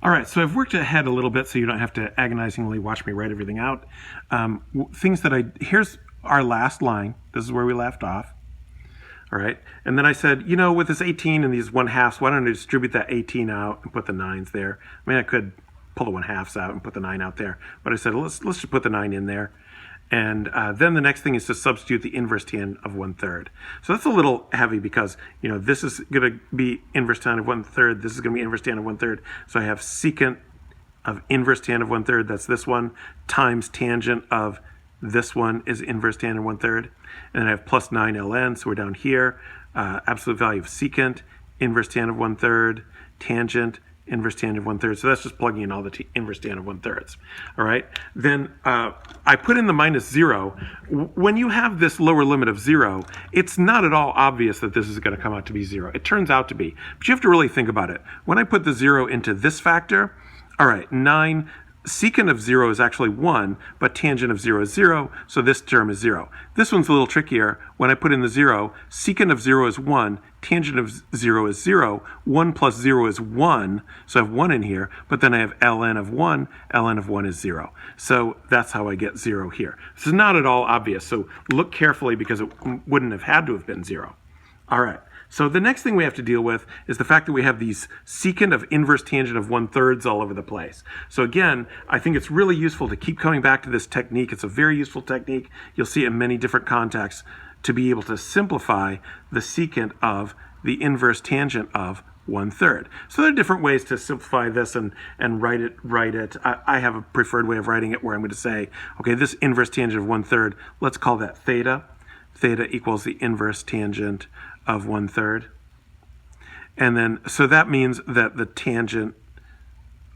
All right, so I've worked ahead a little bit so you don't have to agonizingly watch me write everything out. Here's our last line. This is where we left off. All right, and then I said, you know, with this 18 and these 1/2, why don't I distribute that 18 out and put the 9s there? I mean, I could pull the 1/2s out and put the 9 out there, but I said, let's just put the 9 in there. And then the next thing is to substitute the inverse tan of 1/3. So that's a little heavy because, you know, this is going to be inverse tan of 1/3. This is going to be inverse tan of 1/3. So I have secant of inverse tan of 1/3. That's this one times tangent of this one is inverse tan of 1/3. And then I have plus 9 ln. So we're down here. Absolute value of secant, inverse tan of 1/3, tangent, inverse tan of 1/3. So that's just plugging in all the inverse tan of 1/3. All right. Then I put in the minus 0. When you have this lower limit of 0, it's not at all obvious that this is going to come out to be 0. It turns out to be. But you have to really think about it. When I put the 0 into this factor, all right, 9, secant of 0 is actually 1, but tangent of 0 is 0, so this term is 0. This one's a little trickier. When I put in the 0, secant of 0 is 1, tangent of 0 is 0, 1 plus 0 is 1, so I have 1 in here, but then I have ln of 1 is 0. So that's how I get 0 here. This is not at all obvious, so look carefully because it wouldn't have had to have been 0. All right. So the next thing we have to deal with is the fact that we have these secant of inverse tangent of 1/3 all over the place. So again, I think it's really useful to keep coming back to this technique. It's a very useful technique. You'll see it in many different contexts to be able to simplify the secant of the inverse tangent of 1/3. So there are different ways to simplify this and write it. I have a preferred way of writing it where I'm going to say, okay, this inverse tangent of 1/3, let's call that theta. Theta equals the inverse tangent of 1/3. And then, so that means that the tangent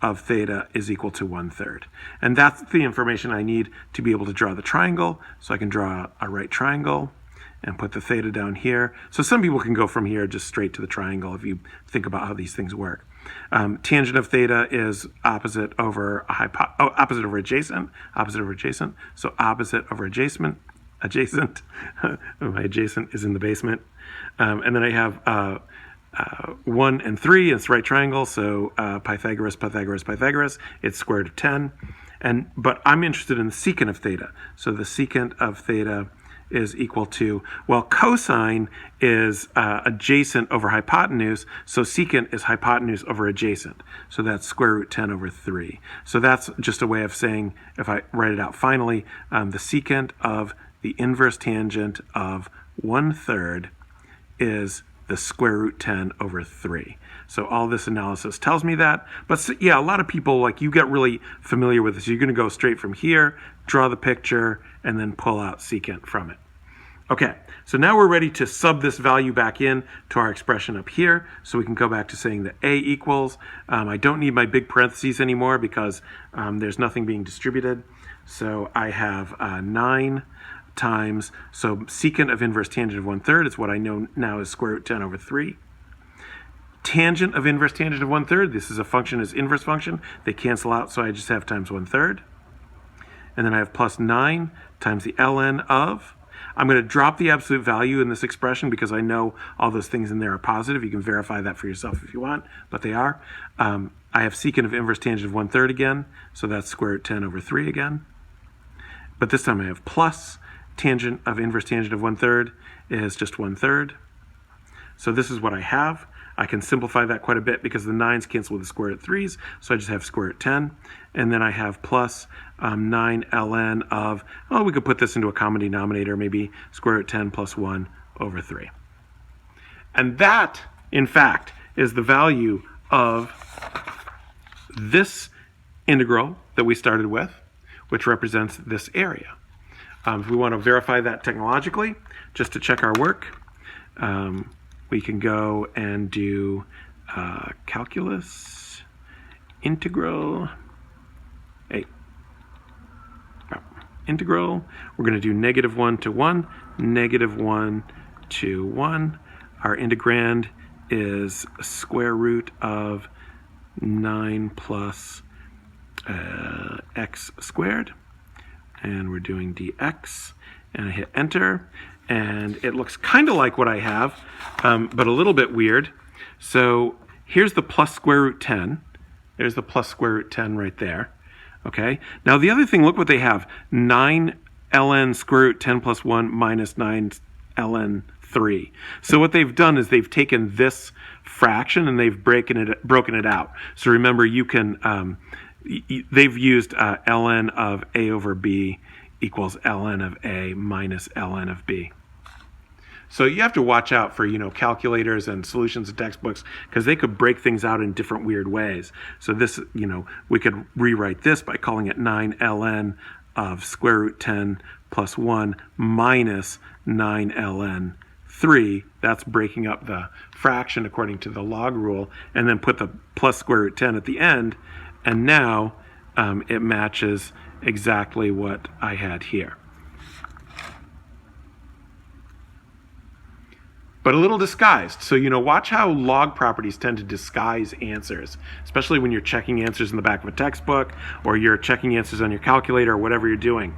of theta is equal to 1/3. And that's the information I need to be able to draw the triangle. So I can draw a right triangle and put the theta down here. So some people can go from here just straight to the triangle if you think about how these things work. Tangent of theta is opposite over adjacent. So opposite over adjacent. My adjacent is in the basement. And then I have 1 and 3, and it's right triangle, so Pythagoras, it's square root of 10. But I'm interested in the secant of theta. So the secant of theta is equal to, well, cosine is adjacent over hypotenuse, so secant is hypotenuse over adjacent. So that's square root 10 over 3. So that's just a way of saying, if I write it out finally, the secant of the inverse tangent of 1/3 is the square root 10 over 3. So all this analysis tells me that. But yeah, a lot of people, like, you get really familiar with this. You're going to go straight from here, draw the picture, and then pull out secant from it. Okay, so now we're ready to sub this value back in to our expression up here. So we can go back to saying that A equals, I don't need my big parentheses anymore because there's nothing being distributed. So I have 9 times, so secant of inverse tangent of 1/3 is what I know now is square root 10 over 3. Tangent of inverse tangent of 1/3, this is a function, is inverse function. They cancel out, so I just have times 1/3. And then I have plus 9 times the ln of, I'm going to drop the absolute value in this expression because I know all those things in there are positive. You can verify that for yourself if you want, but they are. I have secant of inverse tangent of 1/3 again, so that's square root 10 over 3 again. But this time I have plus tangent of inverse tangent of 1/3 is just 1/3. So this is what I have. I can simplify that quite a bit because the 9's cancel with the square root 3's, so I just have square root 10. And then I have plus 9 ln of, oh, we could put this into a common denominator, maybe square root 10 plus 1 over 3. And that, in fact, is the value of this integral that we started with, which represents this area. If we want to verify that technologically, just to check our work, we can go and do calculus, integral, integral. We're going to do -1 to 1, -1 to 1. Our integrand is square root of 9 plus x squared. And we're doing dx, and I hit enter, and it looks kind of like what I have, but a little bit weird. So here's the plus square root 10, There's the plus square root 10 right there. Okay. Now the other thing, look what they have. 9 ln square root 10 plus 1 minus 9 ln 3. So what they've done is they've taken this fraction and they've broken it out. So remember, you can they've used ln of a over b equals ln of a minus ln of b. So you have to watch out for, calculators and solutions in textbooks, because they could break things out in different weird ways. So this, we could rewrite this by calling it 9 ln of square root 10 plus 1 minus 9 ln 3. That's breaking up the fraction according to the log rule, and then put the plus square root 10 at the end, and now it matches exactly what I had here. But a little disguised. So, watch how log properties tend to disguise answers, especially when you're checking answers in the back of a textbook, or you're checking answers on your calculator, or whatever you're doing.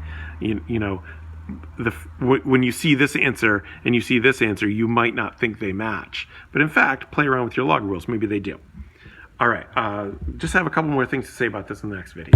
When you see this answer and you see this answer, you might not think they match. But in fact, play around with your log rules. Maybe they do. All right, just have a couple more things to say about this in the next video.